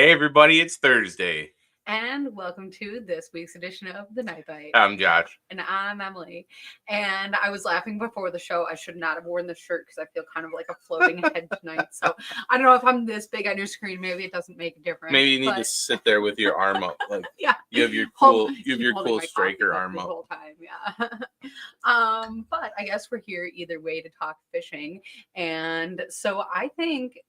Hey everybody, it's Thursday. And welcome to this week's edition of The Night Bite. I'm Josh. And I'm Emily. And I was laughing before the show. I should not have worn this shirt because I feel kind of like a floating head tonight. So I don't know if I'm this big on your screen. Maybe it doesn't make a difference. Maybe you need to sit there with your arm up. Like, yeah. You have your cool striker arm up. The whole time, yeah. But I guess we're here either way to talk fishing. And so I think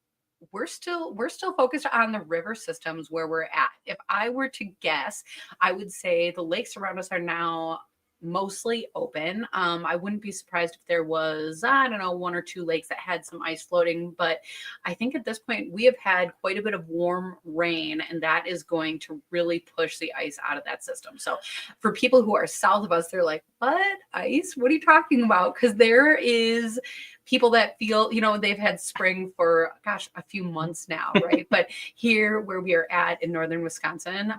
we're still focused on the river systems where we're at. If I were to guess, I would say the lakes around us are now mostly open. I wouldn't be surprised if there was, I don't know, one or two lakes that had some ice floating, but I think at this point we have had quite a bit of warm rain, and that is going to really push the ice out of that system. So for people who are south of us, they're like, what? Ice? What are you talking about? Because there is people that feel, they've had spring for, a few months now, right? But here where we are at in northern Wisconsin,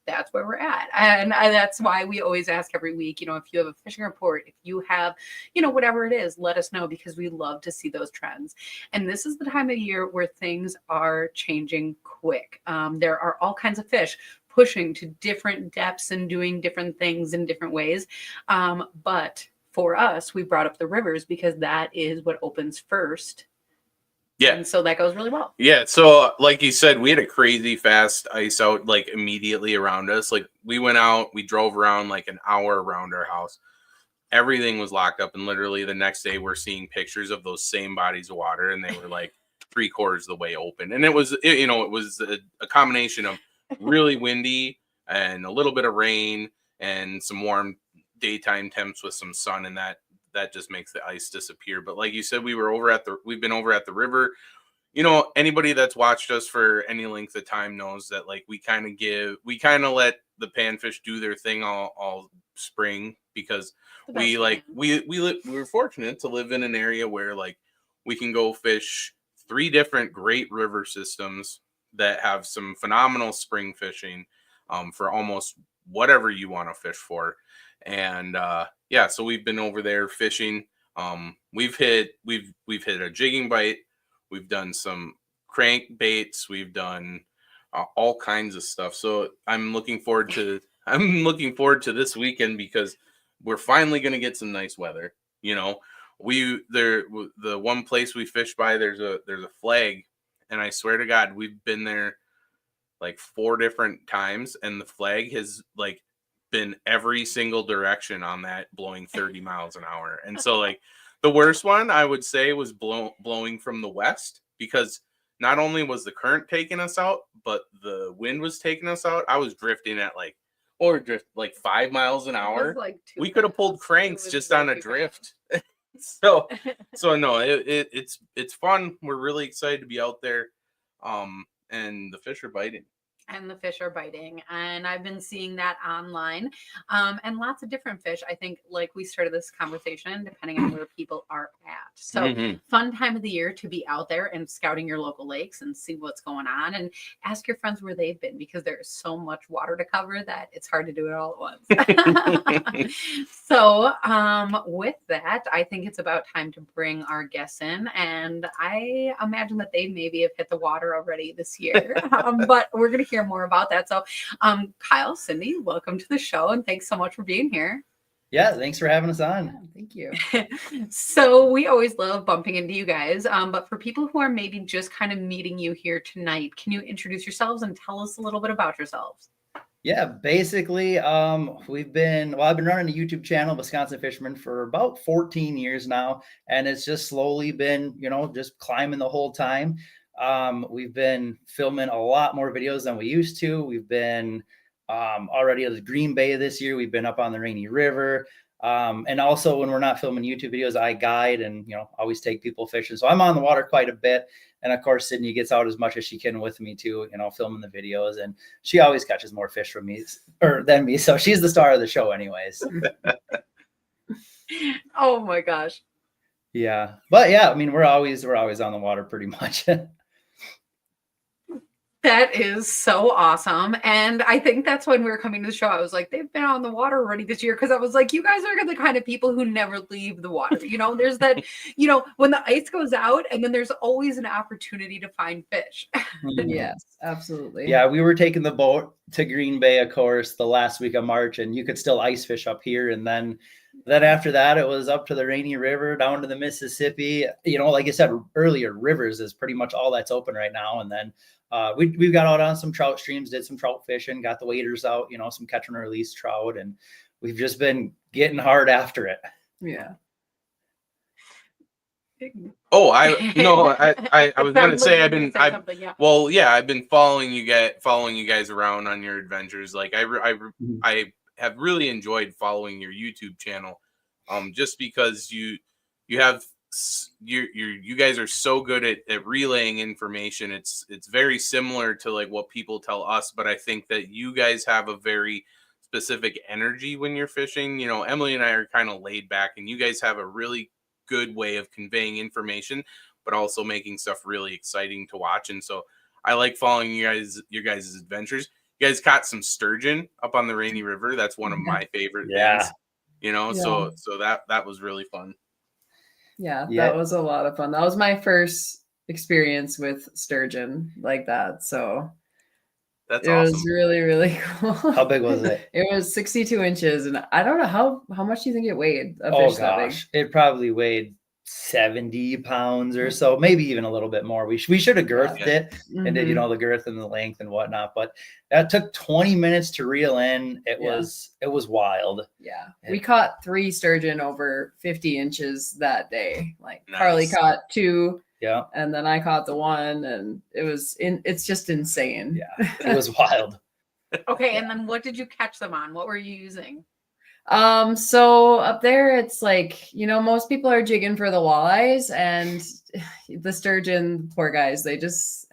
that's where we're at. And that's why we always ask every week, if you have a fishing report, if you have, whatever it is, let us know, because we love to see those trends. And this is the time of year where things are changing quick. There are all kinds of fish pushing to different depths and doing different things in different ways. But for us, we brought up the rivers because that is what opens first. Yeah. And so that goes really well. Yeah. So like you said, we had a crazy fast ice out like immediately around us. Like we went out, we drove around like an hour around our house. Everything was locked up. And literally the next day we're seeing pictures of those same bodies of water, and they were like 3/4 of the way open. And it was a combination of really windy and a little bit of rain and some warm daytime temps with some sun, and that just makes the ice disappear. But like you said, we've been over at the river. Anybody that's watched us for any length of time knows that like we kind of let the panfish do their thing all spring, because we're fortunate to live in an area where like we can go fish 3 different great river systems that have some phenomenal spring fishing for almost whatever you want to fish for. And so we've been over there fishing. We've hit a jigging bite. We've done some crank baits. We've done all kinds of stuff. So I'm looking forward to this weekend, because we're finally going to get some nice weather. The one place we fish by, there's a flag, and I swear to God, we've been there like 4 different times, and the flag has like been every single direction on that, blowing 30 miles an hour. And so like the worst one I would say was blowing from the west, because not only was the current taking us out, but the wind was taking us out. I was drifting at like 5 miles an hour. We could have pulled cranks just on a drift. so no, it's fun. We're really excited to be out there. And the fish are biting. And I've been seeing that online, and lots of different fish. I think, like we started this conversation, depending on where people are at. So fun time of the year to be out there and scouting your local lakes and see what's going on, and ask your friends where they've been, because there's so much water to cover that it's hard to do it all at once. So with that, I think it's about time to bring our guests in, and I imagine that they maybe have hit the water already this year, but we're going to hear more about that. So Kyle, Sydnee, welcome to the show, and thanks so much for being here. Yeah, thanks for having us on. Yeah, thank you. So we always love bumping into you guys, but for people who are maybe just kind of meeting you here tonight, can you introduce yourselves and tell us a little bit about yourselves? Yeah, basically, I've been running a YouTube channel, Wisconsin Fisherman, for about 14 years now, and it's just slowly been, just climbing the whole time. We've been filming a lot more videos than we used to. We've been already at the Green Bay this year. We've been up on the Rainy River. And also when we're not filming YouTube videos, I guide and, always take people fishing. So I'm on the water quite a bit. And of course, Sydnee gets out as much as she can with me too, filming the videos. And she always catches more fish than me. So she's the star of the show anyways. Oh my gosh. Yeah. But yeah, we're always on the water pretty much. That is so awesome. And I think that's when we were coming to the show. I was like, they've been on the water already this year. Cause I was like, you guys are the kind of people who never leave the water. There's that, when the ice goes out and then there's always an opportunity to find fish. Yes, absolutely. Yeah, we were taking the boat to Green Bay, of course, the last week of March, and you could still ice fish up here. And then after that, it was up to the Rainy River, down to the Mississippi. Like I said earlier, rivers is pretty much all that's open right now. And then we got out on some trout streams, did some trout fishing, got the waders out, some catch and release trout, and we've just been getting hard after it. Yeah. Oh, I was gonna say I've been following you guys around on your adventures. Like I have really enjoyed following your YouTube channel, just because you guys are so good at relaying information. It's very similar to like what people tell us, but I think that you guys have a very specific energy when you're fishing. Emily and I are kind of laid back, and you guys have a really good way of conveying information, but also making stuff really exciting to watch. And so I like following your guys' adventures. You guys caught some sturgeon up on the Rainy River. That's one of my favorite things. So that was really fun. Yeah, that was a lot of fun. That was my first experience with sturgeon like that. So that's awesome. It was really, really cool. How big was it? It was 62 inches. And I don't know how much do you think it weighed? It probably weighed 70 pounds or so, maybe even a little bit more. We should have girthed it and did, the girth and the length and whatnot. But that took 20 minutes to reel in. It was wild. Yeah. We caught 3 sturgeon over 50 inches that day. Like nice. Carly caught 2. Yeah. And then I caught the 1, and it's just insane. Yeah. It was wild. Okay. And then what did you catch them on? What were you using? So up there, it's like, most people are jigging for the walleyes, and the sturgeon, poor guys, they just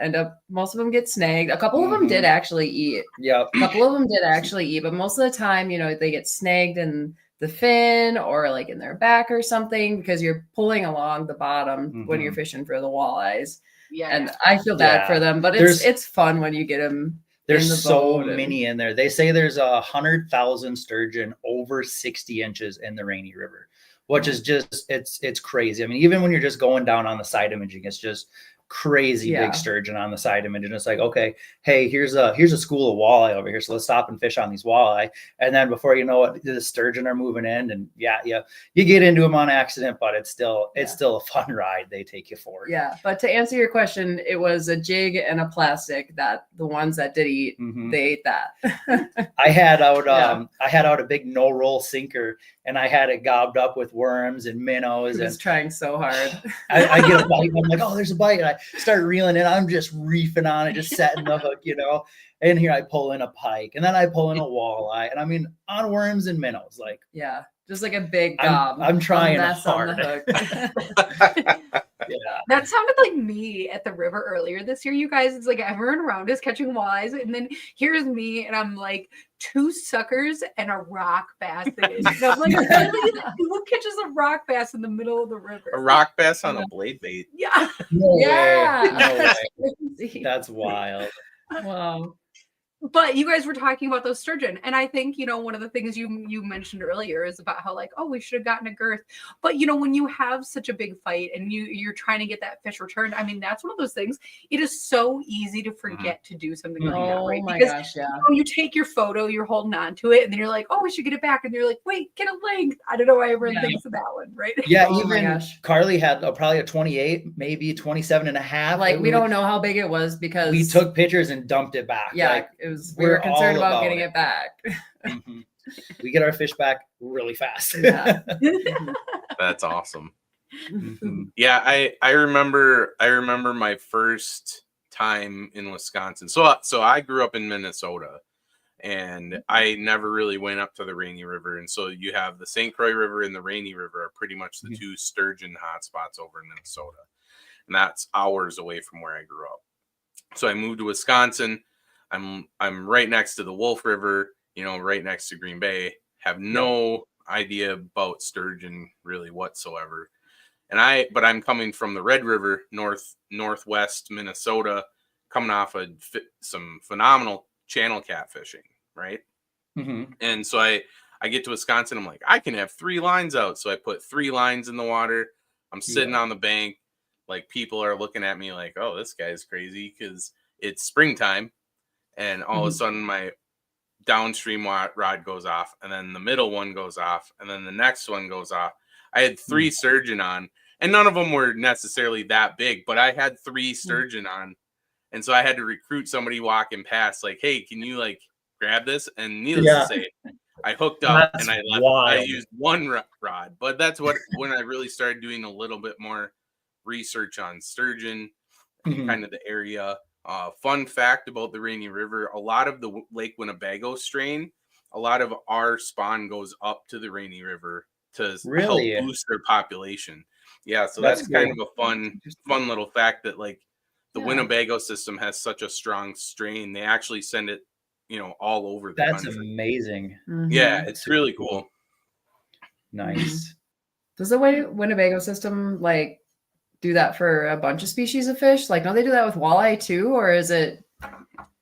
most of them get snagged. A couple of them did actually eat. Yeah. A couple of them did actually eat, but most of the time, they get snagged in the fin or like in their back or something, because you're pulling along the bottom when you're fishing for the walleyes. Yeah. And I feel bad for them, but it's fun when you get them. There's so many in there. They say there's 100,000 sturgeon over 60 inches in the Rainy River, which is just, it's crazy. I mean, even when you're just going down on the side imaging, it's just crazy big sturgeon on the side image. And it's like, okay, hey, here's a school of walleye over here. So let's stop and fish on these walleye. And then before you know it, the sturgeon are moving in, and you get into them on accident, but it's still a fun ride they take you for. Yeah. But to answer your question, it was a jig and a plastic that the ones that did eat, they ate that. I had out a big no roll sinker, and I had it gobbed up with worms and minnows. I was trying so hard. I get a bite. I'm like, oh, there's a bite. And I start reeling in. I'm just reefing on it, just setting the hook, And here I pull in a pike, and then I pull in a walleye, and I mean on worms and minnows, like just like a big gob. I'm trying hard. On the hook. Yeah. That sounded like me at the river earlier this year, you guys. It's like everyone around us catching walleyes, and then here's me, and I'm like 2 suckers and a rock bass. And I'm like, who catches a rock bass in the middle of the river? A rock bass on a blade bait. Yeah. No Yeah. way. That's wild. Wow. But you guys were talking about those sturgeon, and I think one of the things you mentioned earlier is about how we should have gotten a girth. But when you have such a big fight and you're trying to get that fish returned, I mean, that's one of those things. It is so easy to forget to do something like that, right? My because gosh, yeah. You take your photo, you're holding on to it, and then you're like, oh, we should get it back, and you're like, wait, get a length. I don't know why everyone thinks of that one, right? Yeah, even Carly had probably a 28, maybe 27 and a half. Like we don't know how big it was because we took pictures and dumped it back. Yeah, it was. We were concerned about getting it back. We get our fish back really fast. Yeah. That's awesome. Yeah, I remember my first time in Wisconsin. So I grew up in Minnesota, and I never really went up to the Rainy River. And so you have the St. Croix River and the Rainy River are pretty much the 2 sturgeon hotspots over in Minnesota. And that's hours away from where I grew up. So I moved to Wisconsin. I'm right next to the Wolf River, right next to Green Bay. Have no idea about sturgeon really whatsoever. But I'm coming from the Red River, northwest Minnesota, coming off of some phenomenal channel catfishing, right? Mhm. And so I get to Wisconsin. I'm like, I can have 3 lines out. So I put 3 lines in the water. I'm sitting on the bank. Like, people are looking at me like, oh, this guy's crazy, because it's springtime. And all of a sudden my downstream rod goes off, and then the middle one goes off, and then the next one goes off. I had 3 sturgeon on, and none of them were necessarily that big, but I had 3 sturgeon on. And so I had to recruit somebody walking past, like, hey, can you like grab this? And needless to say, I hooked up That's and I left. wild. I used 1 rod, but that's when I really started doing a little bit more research on sturgeon and Mhm. kind of the area. Fun fact about the Rainy River: a lot of the Lake Winnebago strain, a lot of our spawn goes up to the Rainy River to Really? help boost their population. Yeah, so That's that's kind cool. of a fun little fact, that like the Yeah. Winnebago system has such a strong strain. They actually send it, all over the That's country. amazing. Yeah, Mhm. it's really cool. Nice. Does the Winnebago system like do that for a bunch of species of fish? Like, don't they do that with walleye too, or is it?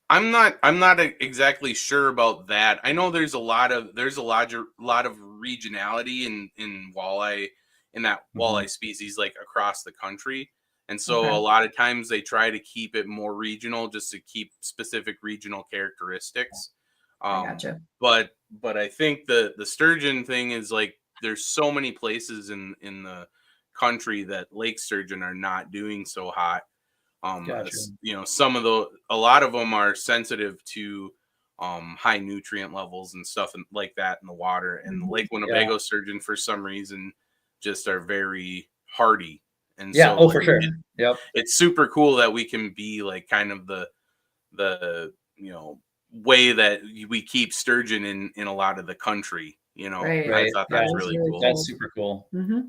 I'm not exactly sure about that. I know there's a lot of regionality in walleye, in that walleye species, like across the country. And so Okay. a lot of times they try to keep it more regional, just to keep specific regional characteristics. I gotcha. But I think the sturgeon thing is like, there's so many places in the country that lake sturgeon are not doing so hot. Gotcha. A lot of them are sensitive to high nutrient levels and stuff like that in the water. And the Lake Winnebago sturgeon, for some reason, just are very hardy. And Yeah. so Oh, for sure. Yep. it's super cool that we can be like kind of the way that we keep sturgeon in a lot of the country. Right. I thought Yeah. that's really cool. That's super cool. Mm-hmm.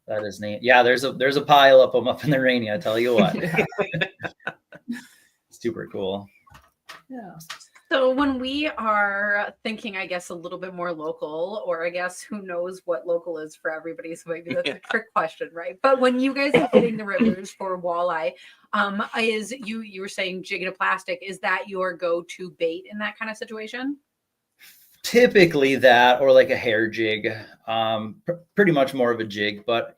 That is neat. Yeah, there's a pile of them up in the Rainy, I tell you what. Yeah. Super cool. Yeah. So when we are thinking, I guess, a little bit more local, or I guess who knows what local is for everybody, so maybe that's a trick question, right? But when you guys are hitting the rivers for walleye, is you were saying jig of plastic, is that your go-to bait in that kind of situation? Typically that, or like a hair jig, pretty much more of a jig, but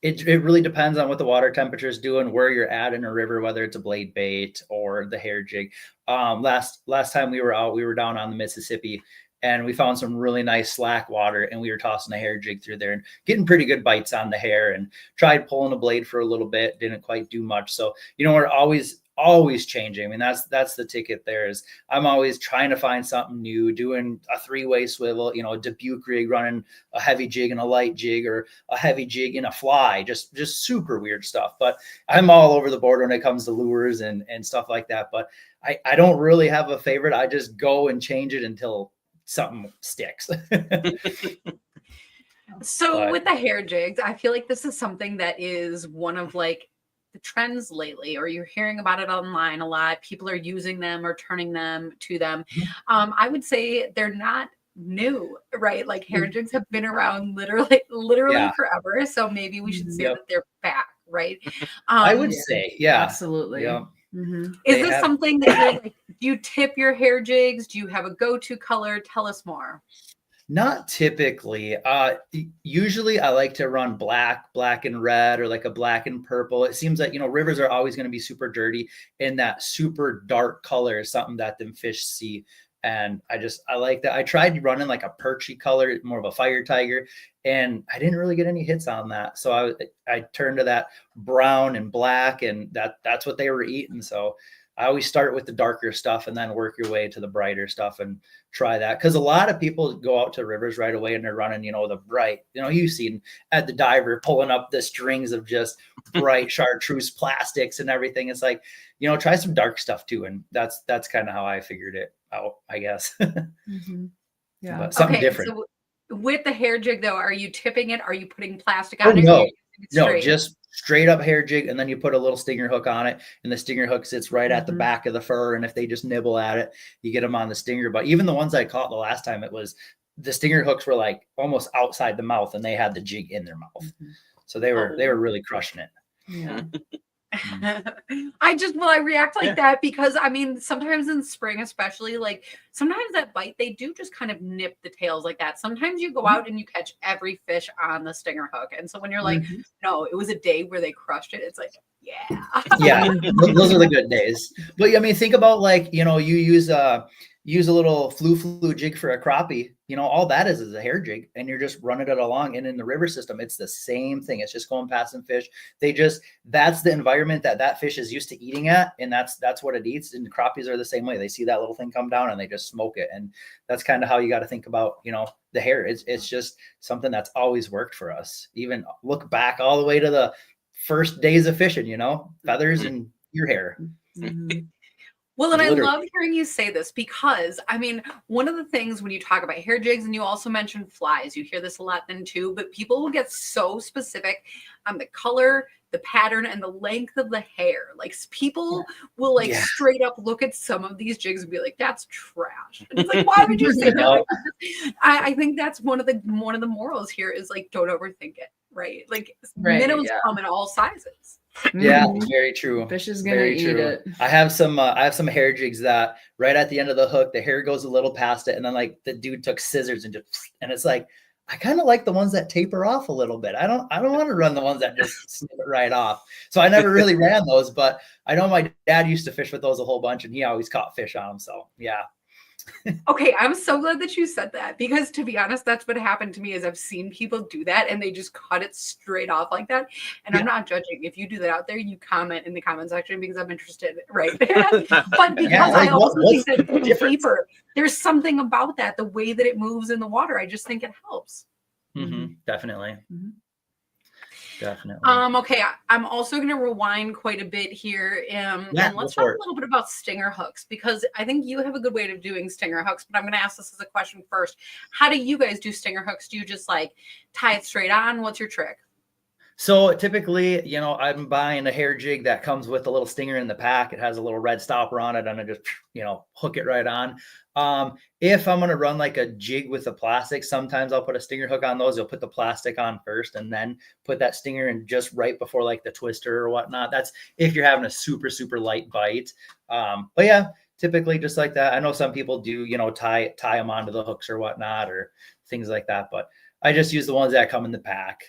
it really depends on what the water temperature is doing, where you're at in a river, whether it's a blade bait or the hair jig. Last time we were out, we were down on the Mississippi, and we found some really nice slack water, and we were tossing a hair jig through there and getting pretty good bites on the hair, and tried pulling a blade for a little bit, didn't quite do much. So, we're always changing. I mean, that's the ticket there. Is I'm always trying to find something new, doing a 3-way swivel, a Dubuque rig, running a heavy jig and a light jig, or a heavy jig in a fly, just super weird stuff. But I'm all over the board when it comes to lures and stuff like that. But I don't really have a favorite. I just go and change it until something sticks. So with the hair jigs, I feel like this is something that is one of like the trends lately, or you're hearing about it online a lot. People are using them or turning them to them. I would say they're not new, right? Like hair jigs have been around literally Yeah. forever. So maybe we should say Yep. that they're back, right? I would say, yeah, Absolutely. yeah. Mm-hmm. Is this something that you're like, do you tip your hair jigs? Do you have a go-to color? Tell us more. Not typically. Usually I like to run black and red, or like a black and purple. It seems like, rivers are always going to be super dirty, and that super dark color is something that them fish see. And I like that. I tried running like a perchy color, more of a fire tiger, and I didn't really get any hits on that. So I turned to that brown and black, and that's what they were eating. So I always start with the darker stuff and then work your way to the brighter stuff and try that. Because a lot of people go out to rivers right away and they're running, the bright, you've seen at the diver pulling up the strings of just bright chartreuse plastics and everything. It's like, try some dark stuff too. And that's kind of how I figured it out, I guess. Mm-hmm. Yeah. But something different. So with the hair jig though, are you tipping it? Are you putting plastic Oh, on it? no. No, Straight? just straight up hair jig, and then you put a little stinger hook on it, and the stinger hook sits right at the back of the fur. And if they just nibble at it, you get them on the stinger. But even the ones I caught the last time, the stinger hooks were like almost outside the mouth, and they had the jig in their mouth. So they were really crushing it. Yeah. I react like that because I mean, sometimes in spring, especially, like sometimes that bite, they do just kind of nip the tails like that. Sometimes you go out and you catch every fish on the stinger hook. And so when you're like, no, it was a day where they crushed it, it's like, yeah. Yeah, those are the good days. But I mean, think about like, you know, you use a little flu jig for a crappie, you know, all that is a hair jig, and you're just running it along. And in the river system, it's the same thing. It's just going past some fish. That's the environment that fish is used to eating at. And that's what it eats. And the crappies are the same way. They see that little thing come down and they just smoke it. And that's kind of how you got to think about, you know, the hair. It's just something that's always worked for us. Even look back all the way to the first days of fishing, you know, feathers and your hair. Well, and I love hearing you say this because, I mean, one of the things when you talk about hair jigs, and you also mentioned flies, you hear this a lot then too, but people will get so specific on the color, the pattern, and the length of the hair. Like people will like straight up look at some of these jigs and be like, that's trash. And it's like, why would you say that? I think that's one of the morals here is like, don't overthink it, right? Like minnows come in all sizes. Yeah, very true. Fish is gonna eat it. I have some hair jigs that right at the end of the hook, the hair goes a little past it, and then like the dude took scissors and it's like, I kind of like the ones that taper off a little bit. I don't want to run the ones that just snip it right off. So I never really ran those, but I know my dad used to fish with those a whole bunch, and he always caught fish on them. So yeah. Okay, I'm so glad that you said that, because to be honest, that's what happened to me is I've seen people do that and they just cut it straight off like that. And I'm not judging. If you do that out there, you comment in the comment section because I'm interested, right? But because I also think that the taper, there's something about that, the way that it moves in the water. I just think it helps. Definitely. Definitely. Okay, I'm also going to rewind quite a bit here. And let's talk a little bit about stinger hooks, because I think you have a good way of doing stinger hooks, but I'm going to ask this as a question first. How do you guys do stinger hooks? Do you just like tie it straight on? What's your trick? So typically, you know, I'm buying a hair jig that comes with a little stinger in the pack. It has a little red stopper on it, and I just, you know, hook it right on. If I'm going to run like a jig with a plastic, sometimes I'll put a stinger hook on those. You'll put the plastic on first and then put that stinger in just right before like the twister or whatnot. That's if you're having a super, super light bite. But yeah, typically just like that. I know some people do, you know, tie them onto the hooks or whatnot or things like that. But I just use the ones that come in the pack.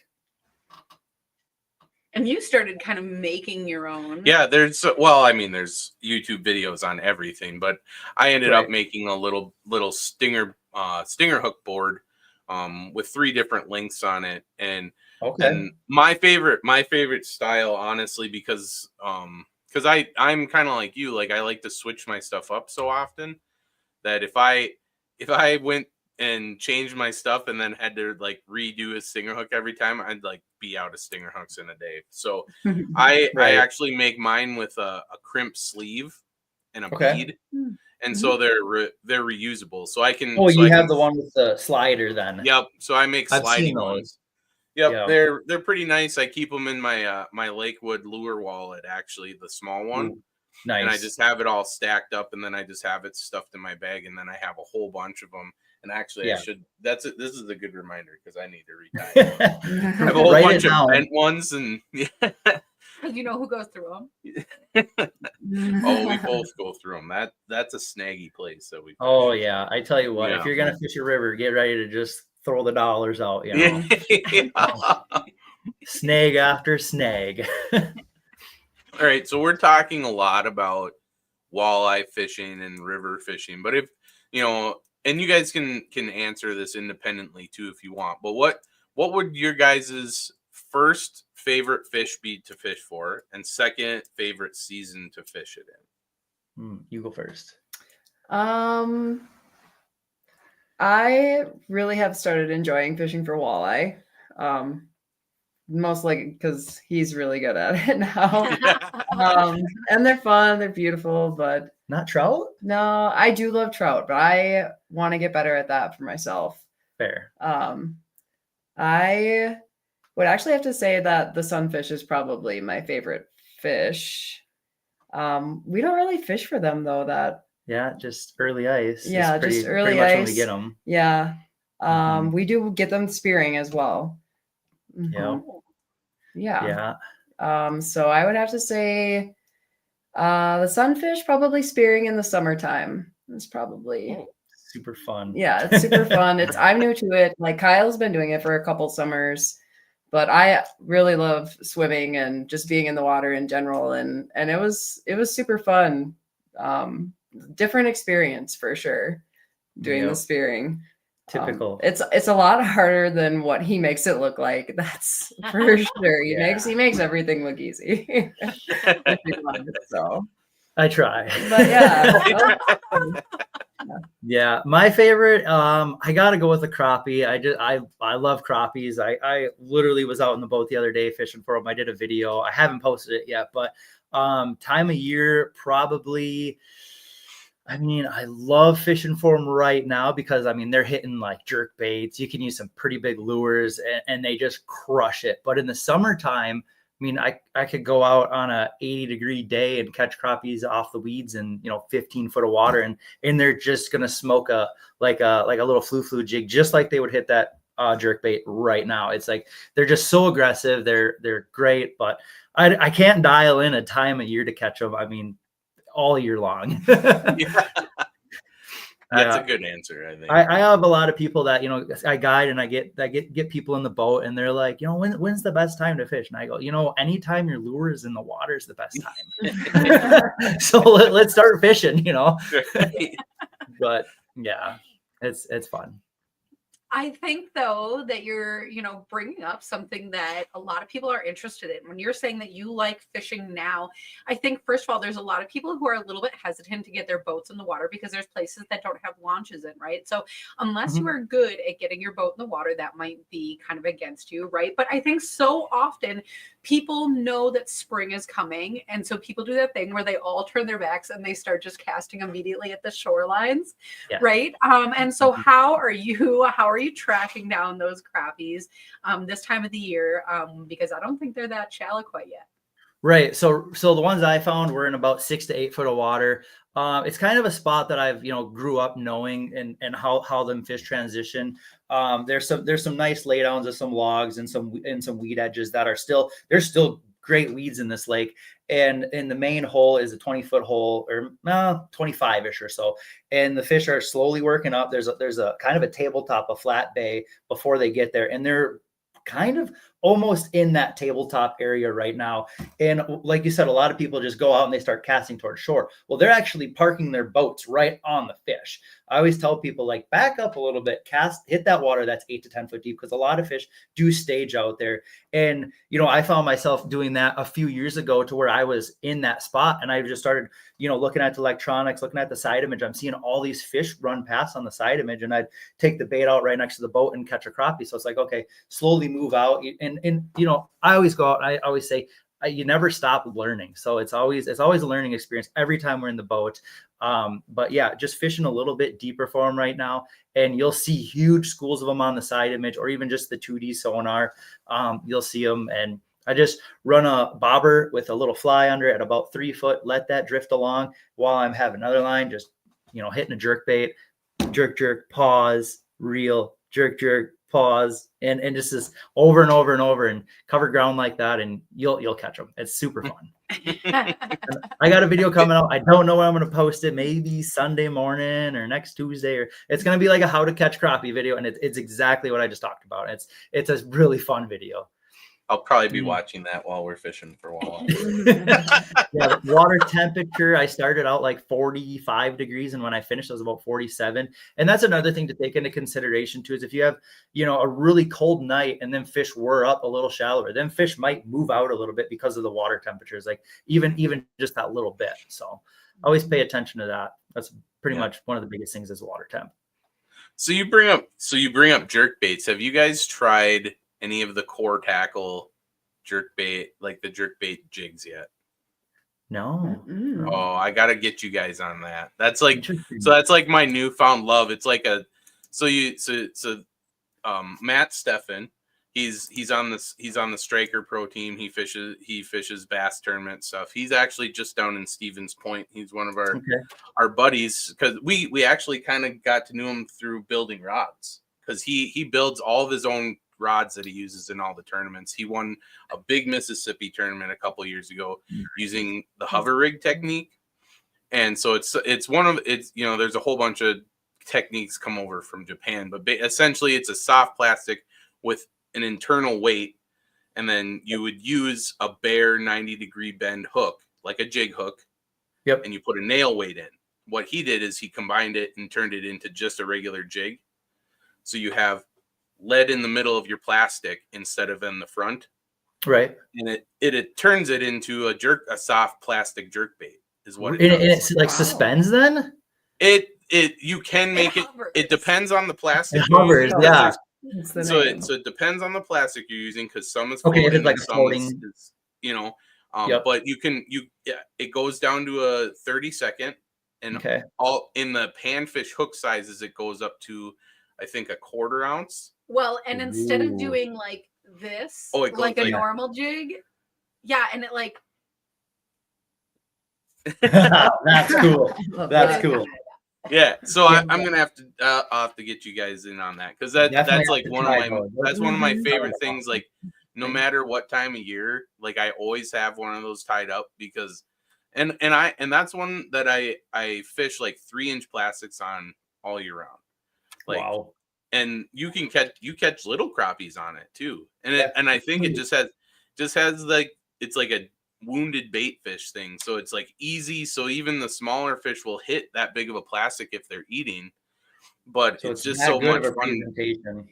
And you started kind of making your own. Yeah, there's YouTube videos on everything, but I ended up making a little stinger hook board with 3 different lengths on it. And my favorite style, honestly, because I'm kind of like you, like I like to switch my stuff up so often that if I went and changed my stuff and then had to like redo a stinger hook every time, I'd like be out of stinger hooks in a day. So I actually make mine with a crimp sleeve and a bead, and so they're reusable. So I can. Oh, you have the one with the slider then. Yep. So I make sliding ones. Yep, they're pretty nice. I keep them in my my Lakewood lure wallet, actually, the small one. Ooh, nice. And I just have it all stacked up, and then I just have it stuffed in my bag, and then I have a whole bunch of them. And actually, I should. That's it. This is a good reminder because I need to retie them. I have a whole bunch of bent ones, and you know who goes through them. Oh, we both go through them. That's a snaggy place. So we. Oh yeah, I tell you what, if you're gonna fish a river, get ready to just throw the dollars out. You know, snag after snag. All right, so we're talking a lot about walleye fishing and river fishing, but if you know. And you guys can answer this independently too if you want. But what would your guys' first favorite fish be to fish for, and second favorite season to fish it in? You go first. I really have started enjoying fishing for walleye. Mostly because he's really good at it now. And they're fun, they're beautiful, but not trout? No, I do love trout, but I want to get better at that for myself. Fair. I would actually have to say that the sunfish is probably my favorite fish. We don't really fish for them though. Just early ice. Yeah, just early ice. When we get them. Yeah. We do get them spearing as well. Yeah. Yeah. So I would have to say the sunfish, probably spearing in the summertime. It's probably Super fun. Yeah, it's super fun. I'm new to it. Like Kyle's been doing it for a couple summers, but I really love swimming and just being in the water in general. And it was super fun. Different experience for sure doing the spearing. Typical. It's a lot harder than what he makes it look like. That's for sure. He makes everything look easy. So I try. But yeah. Yeah, my favorite, I gotta go with the crappie. I love crappies. I literally was out in the boat the other day fishing for them. I did a video. I haven't posted it yet, but time of year, probably. I mean, I love fishing for them right now because, I mean, they're hitting like jerk baits. You can use some pretty big lures and they just crush it. But in the summertime, I mean, I could go out on a 80-degree day and catch crappies off the weeds in, 15 foot of water. And they're just going to smoke a little flu jig, just like they would hit that jerk bait right now. It's like, they're just so aggressive. They're great, but I can't dial in a time of year to catch them. I mean, all year long. That's a good answer, I think. I have a lot of people that, I guide and I get people in the boat and they're like, when's the best time to fish? And I go, anytime your lure is in the water is the best time. So let's start fishing, But yeah, it's fun. I think though that you're, bringing up something that a lot of people are interested in. When you're saying that you like fishing now, I think first of all, there's a lot of people who are a little bit hesitant to get their boats in the water because there's places that don't have launches in, right? So unless you are good at getting your boat in the water, that might be kind of against you, right? But I think so often people know that spring is coming. And so people do that thing where they all turn their backs and they start just casting immediately at the shorelines, right? And so how are you tracking down those crappies this time of the year? Because I don't think they're that shallow quite yet. Right. So the ones I found were in about 6 to 8 foot of water. It's kind of a spot that I've, grew up knowing and how them fish transition. There's some nice laydowns of some logs and some weed edges that there's still great weeds in this lake. And in the main hole is a 20-foot hole or 25-ish or so. And the fish are slowly working up. There's a kind of a tabletop, a flat bay before they get there. And they're kind of almost in that tabletop area right now. And like you said, a lot of people just go out and they start casting towards shore. Well, they're actually parking their boats right on the fish. I always tell people, like, back up a little bit, hit that water that's 8 to 10 foot deep, because a lot of fish do stage out there. And, I found myself doing that a few years ago to where I was in that spot and I just started, looking at the electronics, looking at the side image. I'm seeing all these fish run past on the side image and I'd take the bait out right next to the boat and catch a crappie. So it's like, okay, slowly move out. And I always go out and I always say, you never stop learning. So it's always a learning experience every time we're in the boat. But yeah, just fishing a little bit deeper for them right now. And you'll see huge schools of them on the side image or even just the 2D sonar. You'll see them. And I just run a bobber with a little fly under it at about 3 foot, let that drift along while I'm having another line, just, hitting a jerk bait, jerk, pause, reel, jerk, pause, and just this over and over and over and cover ground like that. And you'll catch them. It's super fun. I got a video coming out. I don't know when I'm going to post it. Maybe Sunday morning or next Tuesday, or it's going to be like a how to catch crappie video. And it's exactly what I just talked about. It's a really fun video. I'll probably be watching that while we're fishing for walleye. Yeah, water temperature, I started out like 45 degrees, and when I finished, it was about 47. And that's another thing to take into consideration too, is if you have, a really cold night and then fish were up a little shallower, then fish might move out a little bit because of the water temperatures, like even just that little bit. So always pay attention to that. That's pretty much one of the biggest things is water temp. So you bring up jerk baits. Have you guys tried any of the core tackle jerk bait, like the jerk bait jigs yet? No. Oh, I gotta get you guys on that. That's like my newfound love. It's like Matt Steffen, he's on the Striker Pro team. He fishes bass tournament stuff. He's actually just down in Stevens Point. He's one of our buddies, because we actually kind of got to know him through building rods, because he builds all of his own rods that he uses in all the tournaments. He won a big Mississippi tournament a couple years ago using the hover rig technique. And so it's there's a whole bunch of techniques come over from Japan, but essentially it's a soft plastic with an internal weight, and then you would use a bare 90-degree bend hook, like a jig hook. Yep. And you put a nail weight in. What he did is he combined it and turned it into just a regular jig. So you have lead in the middle of your plastic instead of in the front. Right. And it turns it into a soft plastic jerk bait is what it And does. it's like suspends then? You can make it. hovers. It depends on the plastic. It hovers, you're using, yeah. It's the So name. it depends on the plastic you're using, because some is Okay, floating, if it's like and a some floating- is Yep. but it goes down to a 30-second, and Okay. all in the panfish hook sizes it goes up to, I think, a 1/4 ounce. Well, and instead of Ooh. doing like this, Oh, it goes like a like- normal jig, yeah, and it like That's cool. Love That's that. cool. Yeah, so Yeah. I'm gonna have to I'll have to get you guys in on that, because that's Definitely like have to one try of my those. that's one of my Mhm. favorite things. Like, no matter what time of year, like I always have one of those tied up, because and that's one that I fish like 3-inch plastics on all year round. Like, Wow. and you catch little crappies on it too, and I think it just has like, it's like a wounded bait fish thing, so it's like easy, so even the smaller fish will hit that big of a plastic if they're eating, but So it's just that so good much of a fun. presentation.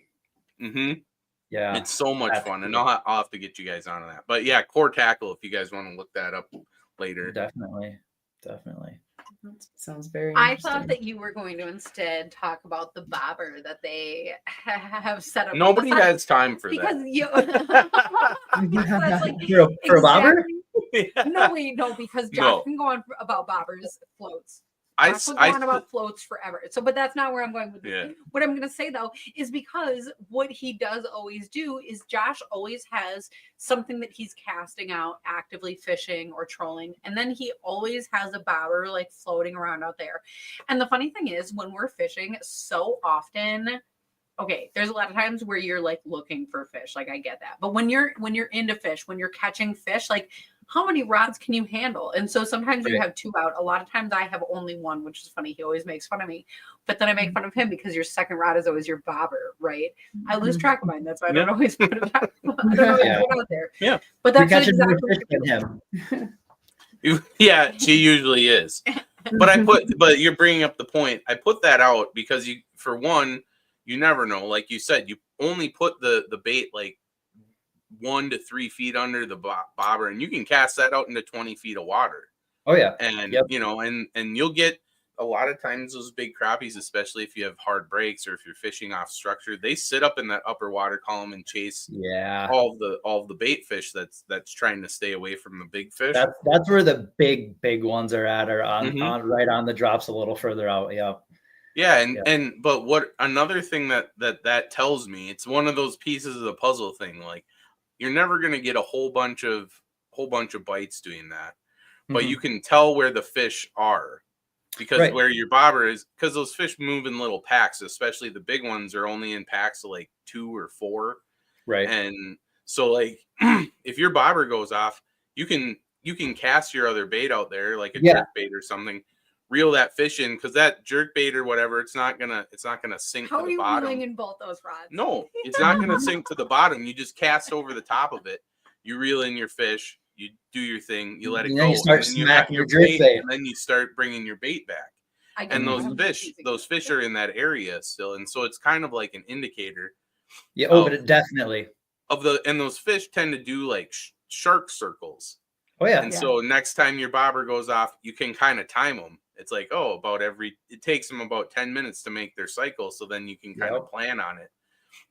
It's so much that's fun, and cool. I'll have to get you guys on that. But yeah, core tackle, if you guys want to look that up later. Definitely. That sounds very I interesting. thought that you were going to instead talk about the bobber that they have set up. on Nobody the side, has time for because that. you because that's like For a bobber? exactly- No, wait, no, because Josh No. can go on about bobbers floats. I Josh will go on about floats forever. So, but that's not where I'm going with this. Yeah. What I'm going to say though is because what he does always do is Josh always has something that he's casting out, actively fishing or trolling, and then he always has a bobber like floating around out there. And the funny thing is, when we're fishing, so often, okay, there's a lot of times where you're like looking for fish, like I get that, but when you're into fish, when you're catching fish, like how many rods can you handle? And so sometimes you Right. have 2 out. A lot of times I have only 1, which is funny. He always makes fun of me, but then I make fun of him because your second rod is always your bobber, right? I lose track of mine. That's why I don't always put it out. I don't always Yeah. put it out there. Yeah. But You're that's catching more exactly fish than him. Yeah, she usually is. But you're bringing up the point. I put that out because for one, you never know. Like you said, you only put the bait like 1 to 3 feet under the bobber, and you can cast that out into 20 feet of water. Oh yeah. And Yep. and you'll get a lot of times those big crappies, especially if you have hard breaks or if you're fishing off structure, they sit up in that upper water column and chase Yeah. all of the bait fish that's trying to stay away from the big fish. That's where the big ones are at, or on Mhm. right on the drops a little further out. Yeah. Yeah, Yeah. but what another thing that tells me, it's one of those pieces of the puzzle thing. Like, you're never gonna get a whole bunch of bites doing that, but Mhm. you can tell where the fish are, because Right. where your bobber is, because those fish move in little packs, especially the big ones are only in packs of like 2 or 4. Right. And so like if your bobber goes off, you can cast your other bait out there, like a Yeah. jerk bait or something, reel that fish in, because that jerk bait or whatever, it's not gonna sink how to are the you bottom. reeling in both those rods? No, it's not gonna sink to the bottom. You just cast over the top of it. You reel in your fish, you do your thing, you let it And go, then you start and then you have smacking your jerk bait. and then you start bringing your bait back. I get And that. those I'm fish confusing. are in that area still, and so it's kind of like an indicator Yeah. Oh. But definitely. and those fish tend to do like shark circles. Oh yeah. And Yeah. so next time your bobber goes off, you can kind of time them. It's like, it takes them about 10 minutes to make their cycle, so then you can kind of plan on it.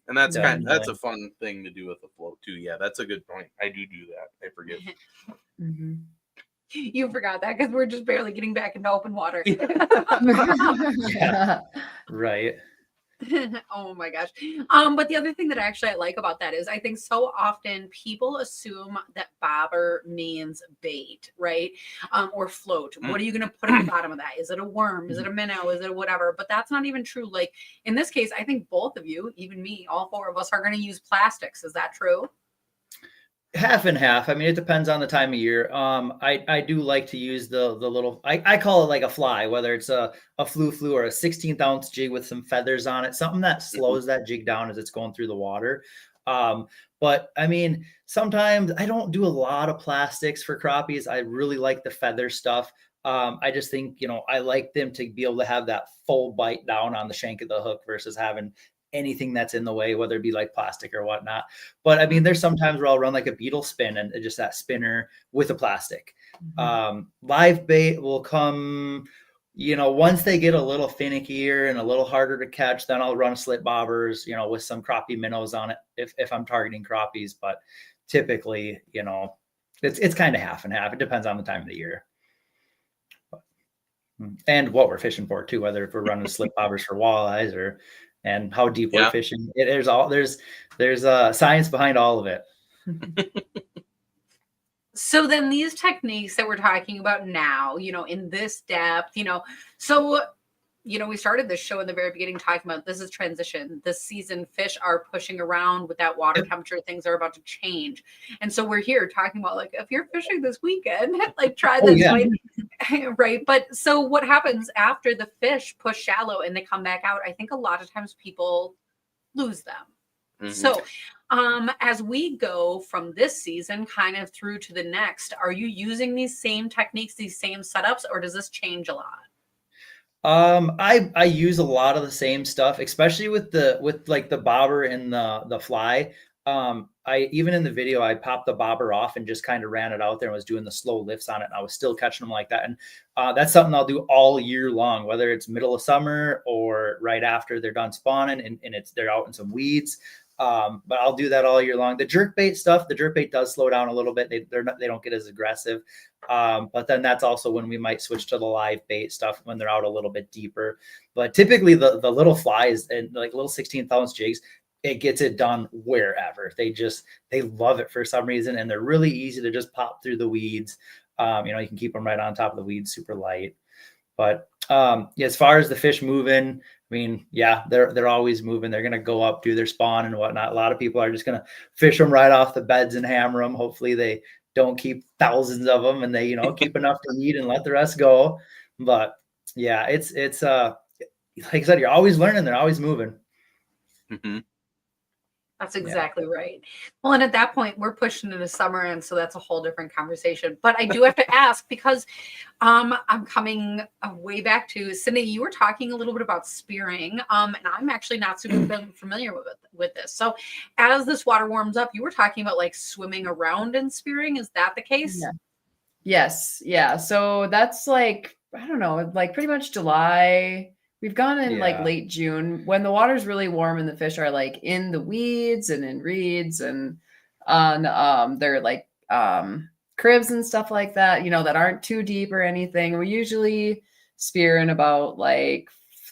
And that's that's a fun thing to do with the float too. Yeah, that's a good point. I do that. I forget. Mhm. You forgot that because we're just barely getting back into open water. Yeah. Right. Oh my gosh. But the other thing that actually I like about that is I think so often people assume that bobber means bait, right? Or float. What are you going to put at the bottom of that? Is it a worm? Is it a minnow? Is it whatever? But that's not even true. Like in this case, I think both of you, even me, all four of us are going to use plastics. Is that true? Half and half. I mean, it depends on the time of year. I do like to use the little, I call it like a fly, whether it's a flu or a 16th ounce jig with some feathers on it, something that slows that jig down as it's going through the water. But I mean, sometimes I don't do a lot of plastics for crappies. I really like the feather stuff. I just think, I like them to be able to have that full bite down on the shank of the hook versus having anything that's in the way, whether it be like plastic or whatnot. But I mean, there's sometimes where I'll run like a beetle spin and just that spinner with a plastic. Live bait will come, once they get a little finickier and a little harder to catch, then I'll run slip bobbers, with some crappie minnows on it if I'm targeting crappies. But typically, it's kind of half and half. It depends on the time of the year. And what we're fishing for too, whether if we're running slip bobbers for walleyes and how deep we're fishing. There's science behind all of it. So then these techniques that we're talking about now, in this depth, so, we started this show in the very beginning talking about this is transition. This season, fish are pushing around with that water temperature. Things are about to change. And so we're here talking about like, if you're fishing this weekend, like try this. Right. But so what happens after the fish push shallow and they come back out? I think a lot of times people lose them. So as we go from this season kind of through to the next, are you using these same techniques, these same setups, or does this change a lot? I use a lot of the same stuff, especially with like the bobber and the fly. I even in the video, I popped the bobber off and just kind of ran it out there and was doing the slow lifts on it. And I was still catching them like that. And that's something I'll do all year long, whether it's middle of summer or right after they're done spawning and they're out in some weeds. But I'll do that all year long. The jerkbait stuff, the jerkbait does slow down a little bit. They don't get as aggressive. But then that's also when we might switch to the live bait stuff when they're out a little bit deeper. But typically the little flies and like little 16th ounce jigs, it gets it done wherever. They love it for some reason. And they're really easy to just pop through the weeds. You can keep them right on top of the weeds, super light. But as far as the fish moving, I mean, they're always moving. They're going to go up, do their spawn and whatnot. A lot of people are just going to fish them right off the beds and hammer them. Hopefully they don't keep thousands of them and they, keep enough to eat and let the rest go. But yeah, it's like I said, you're always learning. They're always moving. That's exactly right. Well, and at that point, we're pushing into summer, and so that's a whole different conversation. But I do have to ask because I'm coming way back to Sydnee. You were talking a little bit about spearing, and I'm actually not super familiar with this. So, as this water warms up, you were talking about like swimming around and spearing. Is that the case? Yeah. Yes. Yeah. So that's like I don't know, like pretty much July. We've gone in like late June when the water's really warm and the fish are like in the weeds and in reeds and on they're like cribs and stuff like that, that aren't too deep or anything. We usually spear in about like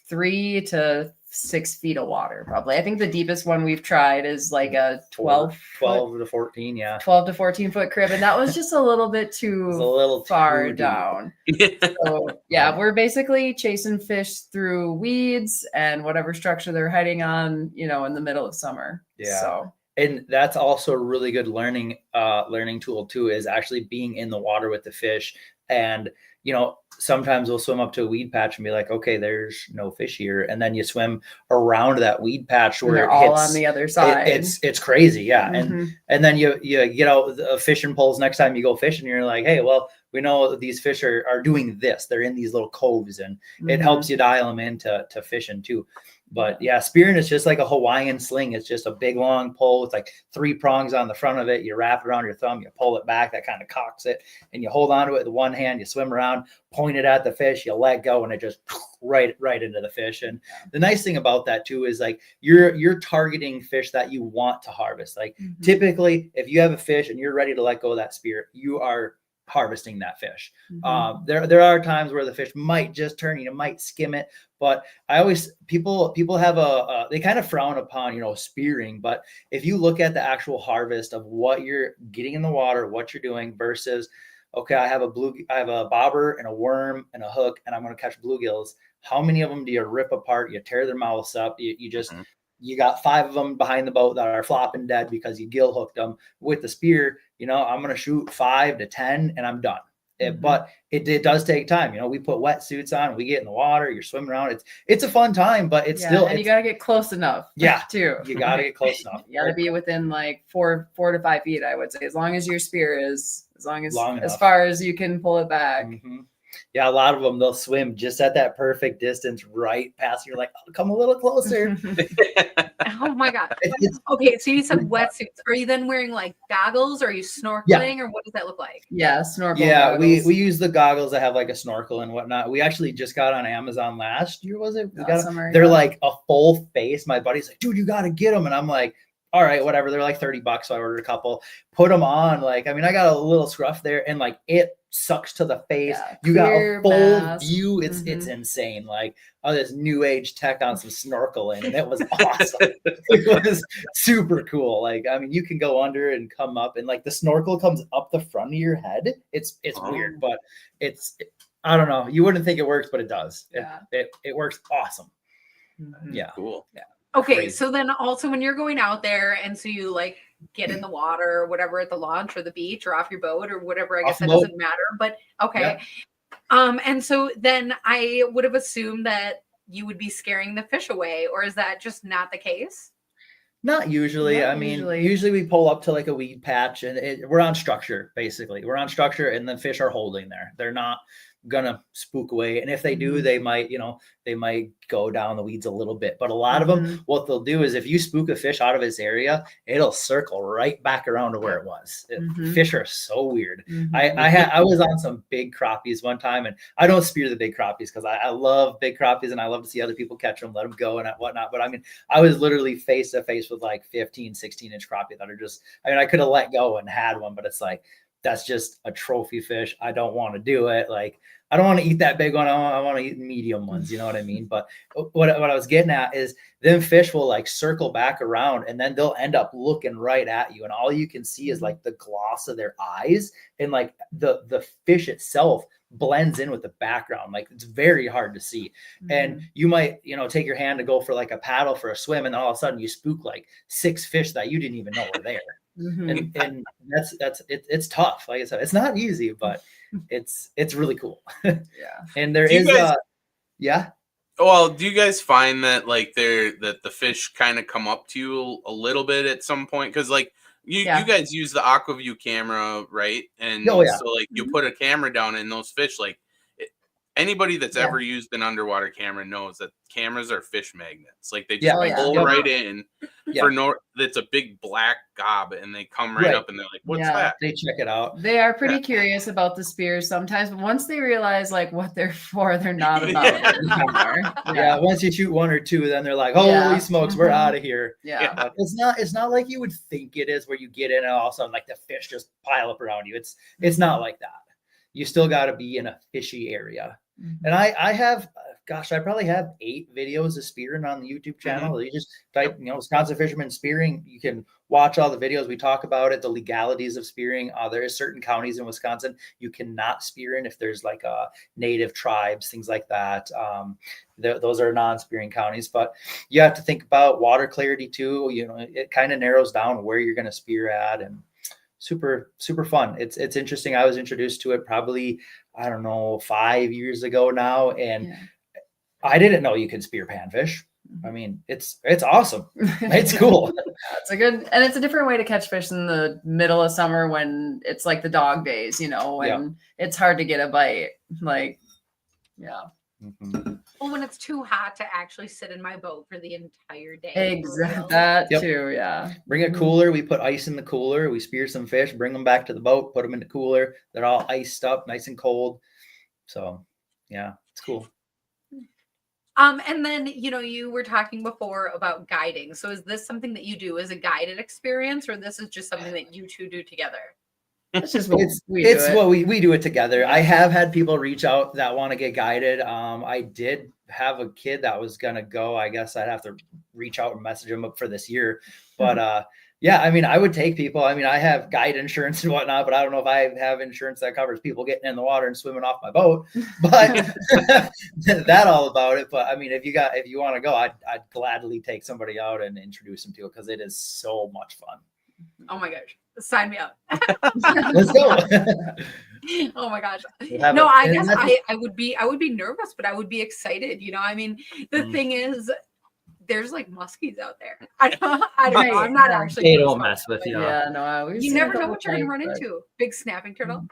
3 to 6 feet of water, probably. I think the deepest one we've tried is like a 12 to 14, 12 to 14 foot crib. And that was just a little bit too far down. So we're basically chasing fish through weeds and whatever structure they're hiding on, in the middle of summer. Yeah. So. And that's also a really good learning tool too, is actually being in the water with the fish. And, sometimes we'll swim up to a weed patch and be like, okay, there's no fish here. And then you swim around that weed patch where they're all on the other side. It's crazy. Yeah. And then you get out the fishing poles next time you go fishing, you're like, hey, well, we know that these fish are doing this. They're in these little coves and it helps you dial them into fishing too. But spearing is just like a Hawaiian sling. It's just a big long pole. It's like 3 prongs on the front of it. You wrap it around your thumb, you pull it back, that kind of cocks it, and you hold on to it with one hand, you swim around, point it at the fish, you let go, and it just right into the fish. And the nice thing about that too is like you're targeting fish that you want to harvest. Like typically if you have a fish and you're ready to let go of that spear, you are harvesting that fish. Mhm. There are times where the fish might just turn, might skim it, but I always people have they kind of frown upon spearing, but if you look at the actual harvest of what you're getting in the water, what you're doing versus, okay, I have a bobber and a worm and a hook, and I'm going to catch bluegills. How many of them do you rip apart? You tear their mouths up. You just you got 5 of them behind the boat that are flopping dead because you gill hooked them. With the spear, I'm going to shoot 5 to 10 and I'm done. But it does take time. We put wetsuits on, we get in the water, you're swimming around. It's a fun time, but it's still, and you got to get close enough. Yeah, too. You got to get close enough. You got to be within like 4 to 5 feet, I would say, as long as your spear is long enough. as far as you can pull it back. Yeah, a lot of them, they'll swim just at that perfect distance right past. You're like, oh, come a little closer. Oh my God. Okay, so you said wetsuits. Are you then wearing like goggles, or are you snorkeling, or what does that look like? Yeah, snorkel. Yeah, goggles. we use the goggles that have like a snorkel and whatnot. We actually just got on Amazon last year, was it? They're like a full face. My buddy's like, dude, you got to get them. And I'm like, all right, whatever. They're like $30. So I ordered a couple, put them on. Like, I mean, I got a little scruff there, and like it sucks to the face. You got a full view. It's insane. Like, this new age tech on some snorkeling, and it was awesome. It was super cool. Like, I mean, you can go under and come up, and like the snorkel comes up the front of your head. It's weird, but I don't know. You wouldn't think it works, but it does. It works awesome. Yeah. Cool. Yeah. Okay, Crazy. so then also when you're going out there, and so you like get in the water or whatever at the launch or the beach or off your boat or whatever, I guess that doesn't matter, but okay. Yeah. And so then I would have assumed that you would be scaring the fish away, or is that just not the case? Not usually. I mean, usually we pull up to like a weed patch, and we're on structure, basically. We're on structure, and the fish are holding there. They're not gonna spook away, and if they do, they might go down the weeds a little bit, but a lot of them, what they'll do is if you spook a fish out of his area, it'll circle right back around to where it was. Fish are so weird. I was on some big crappies one time, and I don't spear the big crappies because I love big crappies and I love to see other people catch them, let them go and whatnot, but I mean, I was literally face to face with like 15-16 inch crappie that are just, I mean, I could have let go and had one, but it's like, that's just a trophy fish. I don't want to do it. Like, I don't want to eat that big one. I want to eat medium ones. You know what I mean? But what I was getting at is then fish will like circle back around, and then they'll end up looking right at you. And all you can see is like the gloss of their eyes, and like the fish itself blends in with the background. Like, it's very hard to see. And you might, take your hand to go for like a paddle for a swim, and all of a sudden you spook like 6 fish that you didn't even know were there. And it's tough. Like I said, it's not easy, but it's really cool. And there is well, do you guys find that like that the fish kind of come up to you a little bit at some point? Because like you guys use the AquaView camera, right? And so like you put a camera down, and those fish, like anybody that's ever used an underwater camera knows that cameras are fish magnets. Like, they just pull right in for it's a big black gob, and they come right up, and they're like, what's that? They check it out. They are pretty curious about the spears sometimes, but once they realize like what they're for, they're not about it anymore. Once you shoot 1 or 2, then they're like, holy smokes, we're out of here. But it's not like you would think it is, where you get in and all of a sudden like the fish just pile up around you. It's not like that. You still got to be in a fishy area. And I have, I probably have 8 videos of spearing on the YouTube channel. You just type, Wisconsin Fisherman spearing. You can watch all the videos. We talk about it, the legalities of spearing. There is certain counties in Wisconsin you cannot spear in if there's like native tribes, things like that. Those are non-spearing counties, but you have to think about water clarity too. It kind of narrows down where you're going to spear at, and super, super fun. It's interesting. I was introduced to it probably, I don't know, 5 years ago now. And I didn't know you could spear panfish. I mean, it's awesome. It's cool. It's a different way to catch fish in the middle of summer when it's like the dog days, when it's hard to get a bite. Like, Well, when it's too hot to actually sit in my boat for the entire day. Exactly. That too, Bring a cooler. We put ice in the cooler. We spear some fish, bring them back to the boat, put them in the cooler. They're all iced up, nice and cold. So, it's cool. And then, you were talking before about guiding. So is this something that you do as a guided experience, or this is just something that you two do together? It's just It's what we do it together. I have had people reach out that want to get guided. I did have a kid that was gonna go. I guess I'd have to reach out and message him up for this year. But yeah, I mean, I would take people. I mean, I have guide insurance and whatnot, but I don't know if I have insurance that covers people getting in the water and swimming off my boat. But that all about it. But I mean, if you want to go, I'd gladly take somebody out and introduce them to it because it is so much fun. Oh my gosh, sign me up. Let's go. Oh my gosh. No, I guess I would be nervous, but I would be excited. You know, I mean, the thing is, there's like muskies out there. I don't know. I'm not actually. They don't mess with you. Yeah, no, you never know what you're going to run into. Big snapping turtle.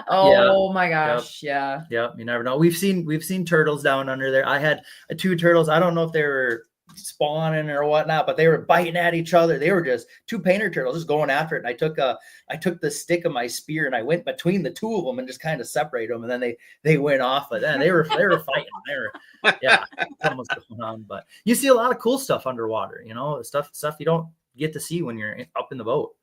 Oh my gosh. Yep. Yeah. You never know. We've seen turtles down under there. I had 2 turtles. I don't know if they were spawning or whatnot, but they were biting at each other. They were just 2 painter turtles just going after it. And I took the stick of my spear and I went between the 2 of them and just kind of separated them. And then they went off. But then they were fighting. Something was going on. But you see a lot of cool stuff underwater. You know, stuff you don't get to see when you're up in the boat.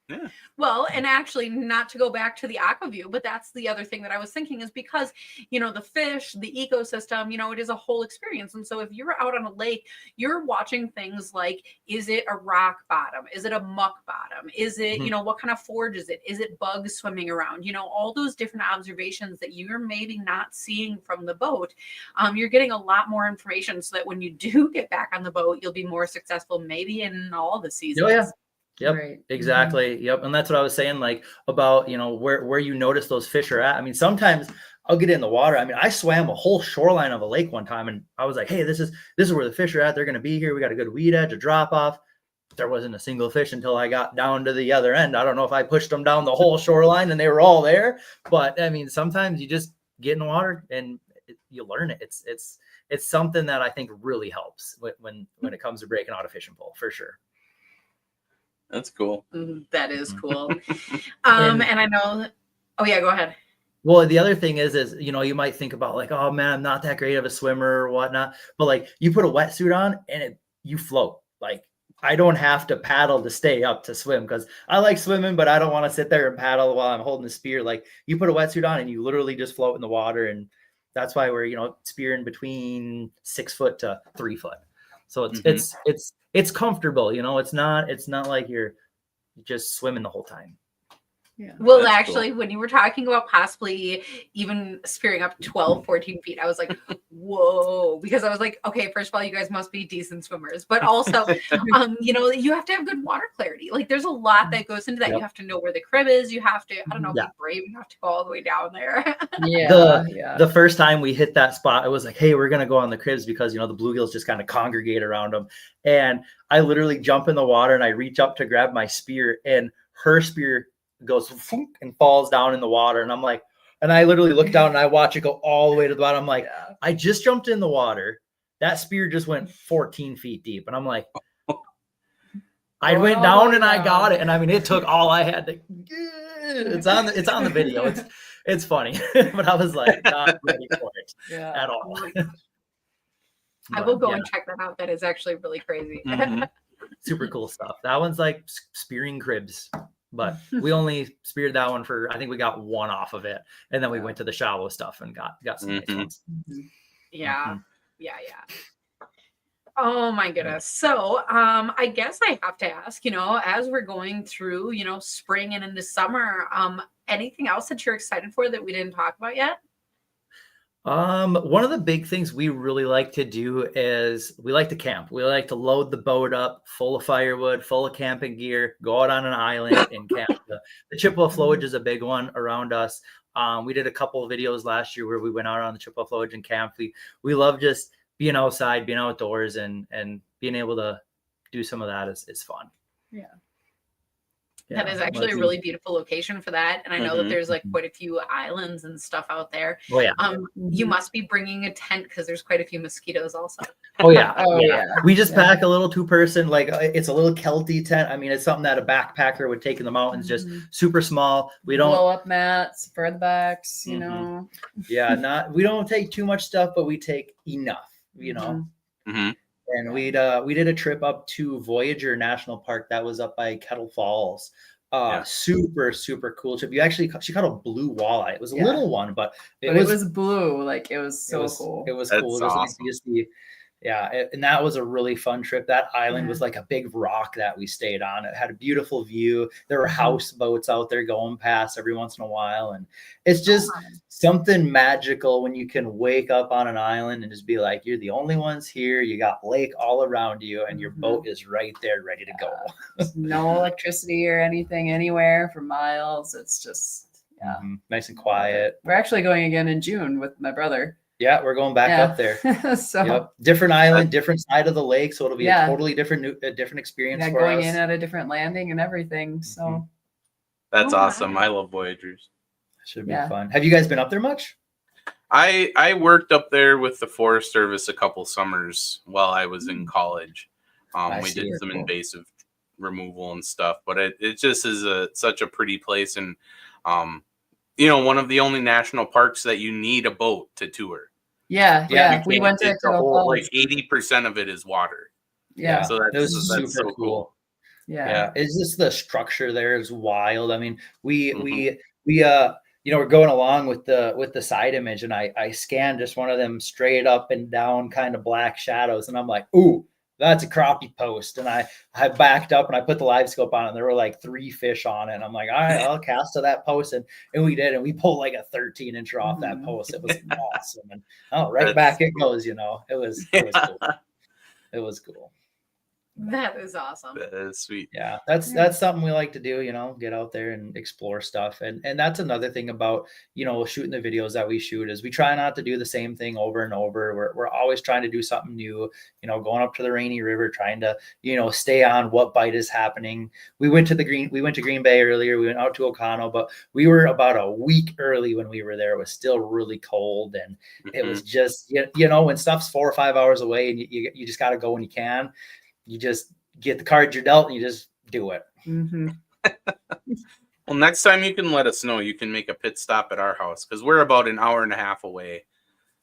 Yeah. Well, and actually, not to go back to the aqua view, but that's the other thing that I was thinking is because, you know, the fish, the ecosystem, you know, it is a whole experience. And so if you're out on a lake, you're watching things like, is it a rock bottom? Is it a muck bottom? Is it, you know, what kind of forage is it? Is it bugs swimming around? You know, all those different observations that you're maybe not seeing from the boat. You're getting a lot more information so that when you do get back on the boat, you'll be more successful maybe in all the seasons. Oh, yeah. Yep, right. Exactly. Yep. And that's what I was saying, like about, you know, where you notice those fish are at. I mean, sometimes I'll get in the water. I mean, I swam a whole shoreline of a lake one time and I was like, hey, this is where the fish are at. They're going to be here. We got a good weed edge, a drop off. There wasn't a single fish until I got down to the other end. I don't know if I pushed them down the whole shoreline and they were all there, but I mean, sometimes you just get in the water and you learn it. It's something that I think really helps when it comes to breaking out a fishing pole, for sure. That's cool. That is cool. And I know. Oh yeah, go ahead. Well, the other thing is, you know, you might think about like, oh man, I'm not that great of a swimmer or whatnot. But like you put a wetsuit on and you float. Like I don't have to paddle to stay up to swim because I like swimming, but I don't want to sit there and paddle while I'm holding the spear. Like you put a wetsuit on and you literally just float in the water. And that's why we're, you know, spearing between 6 foot to 3 foot. So it's comfortable, you know, it's not like you're just swimming the whole time. Yeah. Well, That's actually, cool. when you were talking about possibly even spearing up 12, 14 feet, I was like, whoa, because I was like, okay, first of all, you guys must be decent swimmers, but also, you know, you have to have good water clarity. Like there's a lot that goes into that. Yep. You have to know where the crib is. You have to, I don't know, be brave enough to go all the way down there. The first time we hit that spot, it was like, hey, we're going to go on the cribs because, you know, the bluegills just kind of congregate around them. And I literally jump in the water and I reach up to grab my spear and her spear goes and falls down in the water. And I'm like, and I literally look down and I watch it go all the way to the bottom. I'm like, I just jumped in the water. That spear just went 14 feet deep. And I'm like, I went down and I got it. And I mean, it took all I had to. It's on the video. It's funny, but I was like, not ready for it at all. I will go and check that out. That is actually really crazy. Super cool stuff. That one's like spearing cribs, but we only speared that one for, I think we got 1 off of it. And then we went to the shallow stuff and got some nice ones. Yeah. Oh my goodness. So I guess I have to ask, you know, as we're going through, you know, spring and into summer, anything else that you're excited for that we didn't talk about yet? One of the big things we really like to do is we like to camp. We like to load the boat up full of firewood, full of camping gear, go out on an island and camp. The Chippewa flowage is a big one around us. We did a couple of videos last year where we went out on the Chippewa flowage and camped. We love just being outside, being outdoors and being able to do some of that is fun. Yeah. That is actually a really beautiful location for that. And I know that there's like quite a few islands and stuff out there. Oh yeah. You must be bringing a tent because there's quite a few mosquitoes also. Oh yeah. We just pack a little 2-person, like it's a little Kelty tent. I mean, it's something that a backpacker would take in the mountains, just super small. We don't blow up mats for the backs, you know. Yeah, we don't take too much stuff, but we take enough, you know. And we did a trip up to Voyager National Park that was up by Kettle Falls. Yeah. Super, super cool trip. She caught a blue walleye. It was a Yeah. little one, but But it was blue. Like it was so cool. It was That's cool. It was awesome. nice to see. Yeah, and that was a really fun trip. That island Yeah. was like a big rock that we stayed on. It had a beautiful view. There were Mhm. houseboats out there going past every once in a while, and it's just something magical when you can wake up on an island and just be like, you're the only ones here. You got lake all around you, and your boat is right there, ready to go. There's no electricity or anything anywhere for miles. It's just Nice and quiet. We're actually going again in June with my brother. Yeah, we're going back up there. So yep. Different island, different side of the lake, so it'll be a totally different experience for going us. in at a different landing and everything. So that's awesome. I love Voyagers. Should be fun. Have you guys been up there much? I worked up there with the Forest Service a couple summers while I was in college. We did some invasive removal and stuff, but it just is such a pretty place, and one of the only national parks that you need a boat to tour. Yeah. We went to the whole, like 80% of it is water. Yeah. So that's super so cool. Yeah. It's just the structure there is wild. I mean, we're going along with the side image, and I scanned just one of them straight up and down kind of black shadows, and I'm like, ooh, that's a crappie post. And I backed up and I put the live scope on it, and there were like 3 fish on it. And I'm like, all right, I'll cast to that post. And we did, and we pulled like a 13-incher off that post. It was awesome. And back it goes, It was cool. It was cool. That is awesome. That is sweet. Yeah, that's something we like to do, get out there and explore stuff. And that's another thing about, shooting the videos that we shoot is we try not to do the same thing over and over. We're always trying to do something new, going up to the Rainy River, trying to, stay on what bite is happening. We went to Green Bay earlier. We went out to Ocano, but we were about a week early when we were there. It was still really cold, and it was just, when stuff's 4 or 5 hours away and you just got to go when you can. You just get the cards you're dealt and you just do it. Well, next time you can let us know. You can make a pit stop at our house because we're about an hour and a half away.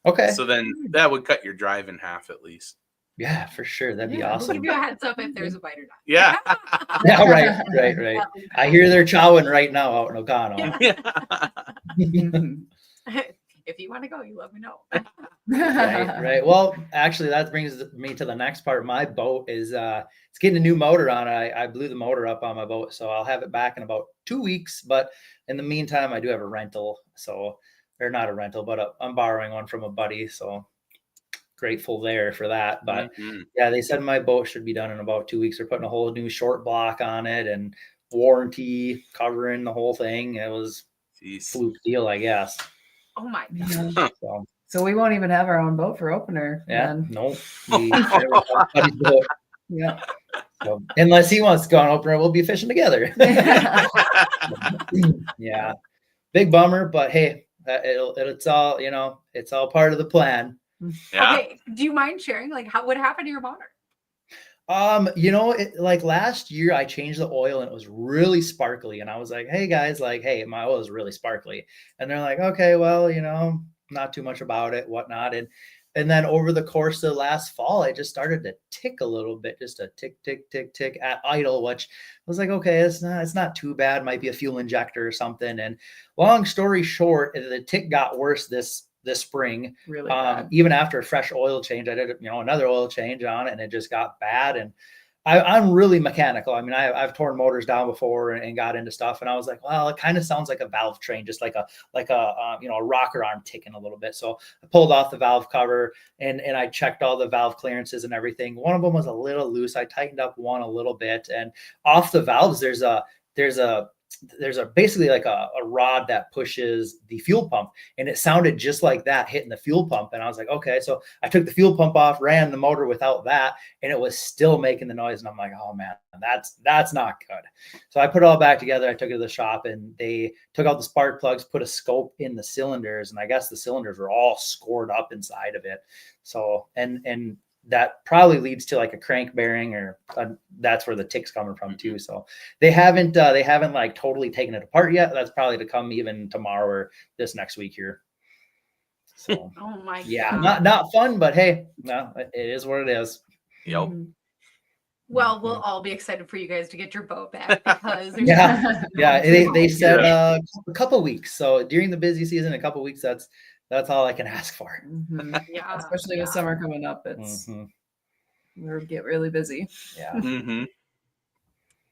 Okay. So then that would cut your drive in half at least. Yeah, for sure. That'd be awesome. We'll give you a heads up if there's a bite or not. Yeah. Yeah, right. I hear they're chowing right now out in Ocano. If you want to go, you let me know. Right. Well, actually, that brings me to the next part. My boat is it's getting a new motor on it. I blew the motor up on my boat, so I'll have it back in about 2 weeks. But in the meantime, I do have a rental. So they're not a rental, but I'm borrowing one from a buddy. So grateful there for that. But yeah, they said my boat should be done in about 2 weeks. They're putting a whole new short block on it and warranty covering the whole thing. It was a fluke deal, I guess. Oh my God. So we won't even have our own boat for opener. Yeah. Then. No. Yeah. So, unless he wants to go on opener, we'll be fishing together. Yeah. Big bummer, but hey, it's all, it's all part of the plan. Yeah. Okay. Do you mind sharing what happened to your motor? Like last year I changed the oil and it was really sparkly, and I was like, hey guys, hey, my oil is really sparkly. And they're like, okay, well, not too much about it, whatnot. And then over the course of last fall, I just started to tick a little bit, just a tick, tick, tick, tick at idle, which I was like, okay, it's not too bad. Might be a fuel injector or something. And long story short, the tick got worse this spring. Really bad. Even after a fresh oil change, I did another oil change on it, and it just got bad. And I'm really mechanical. I mean, I've torn motors down before and got into stuff, and I was like, well, it kind of sounds like a valve train, just like a rocker arm ticking a little bit. So I pulled off the valve cover and I checked all the valve clearances and everything. One of them was a little loose. I tightened up one a little bit, and off the valves there's basically like a rod that pushes the fuel pump, and it sounded just like that hitting the fuel pump. And I was like, okay, so I took the fuel pump off, ran the motor without that, and it was still making the noise. And I'm like, oh man, that's not good. So I put it all back together. I took it to the shop, and they took out the spark plugs, put a scope in the cylinders, and I guess the cylinders were all scored up inside of it. So and that probably leads to like a crank bearing, or that's where the tick's coming from too. So they haven't like totally taken it apart yet. That's probably to come even tomorrow or this next week here. So oh my yeah, God. not fun, but hey, no, it is what it is. Yep. Well, we'll all be excited for you guys to get your boat back because there's Yeah. Yeah, they said Yeah. a couple weeks. So during the busy season, a couple weeks, that's all I can ask for. Mhm. Yeah, Especially with summer coming up, it's Mhm. we'll get really busy. Yeah. Mm-hmm.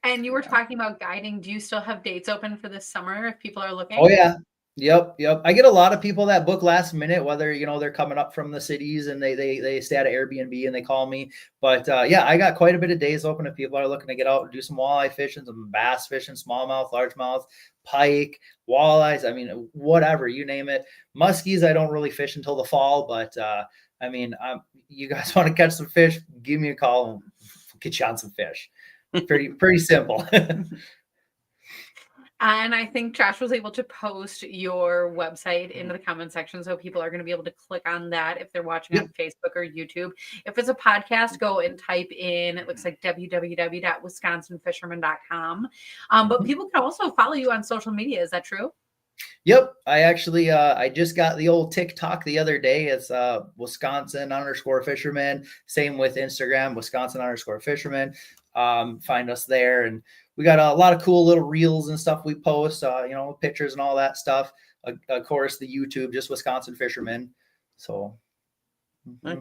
And you were talking about guiding. Do you still have dates open for this summer if people are looking? Oh yeah. Yep. I get a lot of people that book last minute, whether they're coming up from the cities and they stay at an Airbnb and they call me. But yeah, I got quite a bit of days open if people are looking to get out and do some walleye fishing, some bass fishing, smallmouth, largemouth, pike, walleyes. I mean, whatever, you name it. Muskies, I don't really fish until the fall, but I mean, you guys want to catch some fish? Give me a call and we'll get you on some fish. Pretty simple. And I think Josh was able to post your website into the comment section. So people are going to be able to click on that if they're watching on Facebook or YouTube. If it's a podcast, go and type in, it looks like www.wisconsinfisherman.com. But people can also follow you on social media. Is that true? Yep. I actually, I just got the old TikTok the other day. It's Wisconsin_fisherman. Same with Instagram, Wisconsin_fisherman. Find us there. And we got a lot of cool little reels and stuff we post, pictures and all that stuff. Of course, the YouTube, just Wisconsin Fisherman. So. Nice.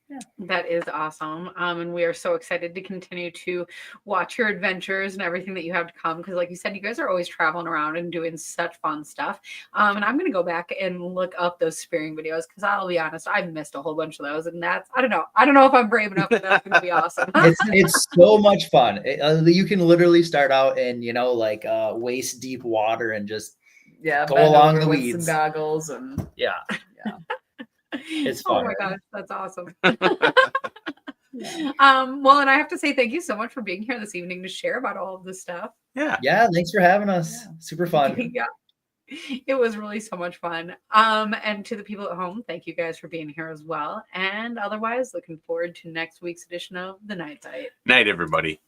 Yeah, that is awesome. And we are so excited to continue to watch your adventures and everything that you have to come. Because like you said, you guys are always traveling around and doing such fun stuff. And I'm going to go back and look up those spearing videos because I'll be honest, I've missed a whole bunch of those. And I don't know if I'm brave enough, but that's going to be awesome. It's so much fun. You can literally start out in, waist deep water and just go bend along over the with weeds. some goggles and Yeah. It's fun. Oh my gosh, that's awesome. Well, and I have to say thank you so much for being here this evening to share about all of this stuff. Yeah, thanks for having us. Yeah. Super fun. Yeah, it was really so much fun. And to the people at home, thank you guys for being here as well. And otherwise, looking forward to next week's edition of The Night Sight. Night, everybody.